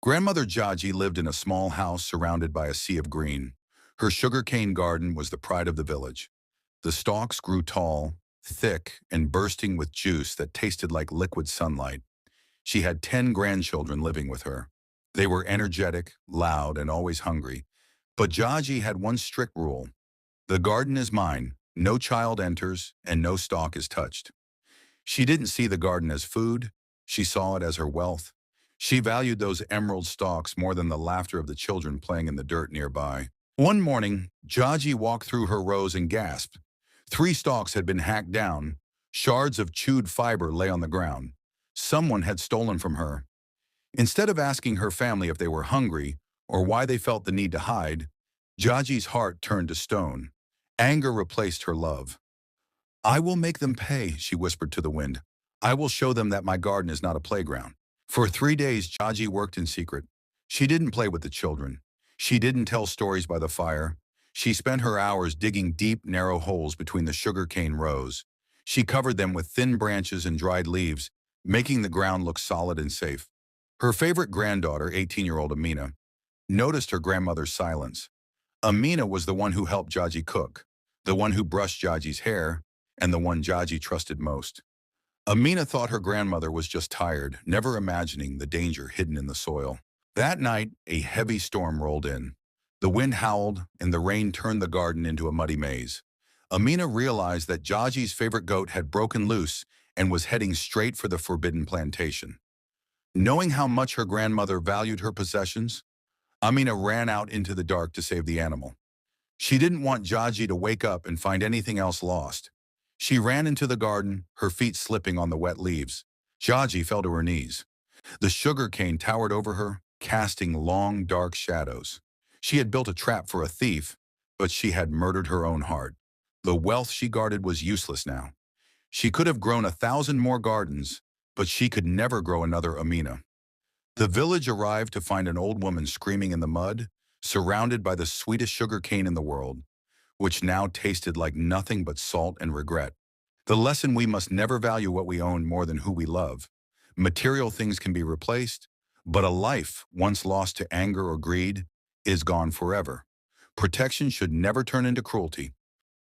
Grandmother Jaji lived in a small house surrounded by a sea of green. Her sugarcane garden was the pride of the village. The stalks grew tall, thick, and bursting with juice that tasted like liquid sunlight. She had 10 grandchildren living with her. They were energetic, loud, and always hungry. But Jaji had one strict rule. The garden is mine. No child enters, and no stalk is touched. She didn't see the garden as food. She saw it as her wealth. She valued those emerald stalks more than the laughter of the children playing in the dirt nearby. One morning, Jaji walked through her rows and gasped. 3 stalks had been hacked down. Shards of chewed fiber lay on the ground. Someone had stolen from her. Instead of asking her family if they were hungry or why they felt the need to hide, Jaji's heart turned to stone. Anger replaced her love. "I will make them pay," she whispered to the wind. "I will show them that my garden is not a playground." For 3 days, Jaji worked in secret. She didn't play with the children. She didn't tell stories by the fire. She spent her hours digging deep, narrow holes between the sugarcane rows. She covered them with thin branches and dried leaves, making the ground look solid and safe. Her favorite granddaughter, 18-year-old Amina, noticed her grandmother's silence. Amina was the one who helped Jaji cook, the one who brushed Jaji's hair, and the one Jaji trusted most. Amina thought her grandmother was just tired, never imagining the danger hidden in the soil. That night, a heavy storm rolled in. The wind howled, and the rain turned the garden into a muddy maze. Amina realized that Jaji's favorite goat had broken loose and was heading straight for the forbidden plantation. Knowing how much her grandmother valued her possessions, Amina ran out into the dark to save the animal. She didn't want Jaji to wake up and find anything else lost. She ran into the garden, her feet slipping on the wet leaves. Jaji fell to her knees. The sugar cane towered over her, casting long, dark shadows. She had built a trap for a thief, but she had murdered her own heart. The wealth she guarded was useless now. She could have grown 1,000 more gardens, but she could never grow another Amina. The village arrived to find an old woman screaming in the mud, surrounded by the sweetest sugar cane in the world, which now tasted like nothing but salt and regret. The lesson: we must never value what we own more than who we love. Material things can be replaced, but a life, once lost to anger or greed, is gone forever. Protection should never turn into cruelty.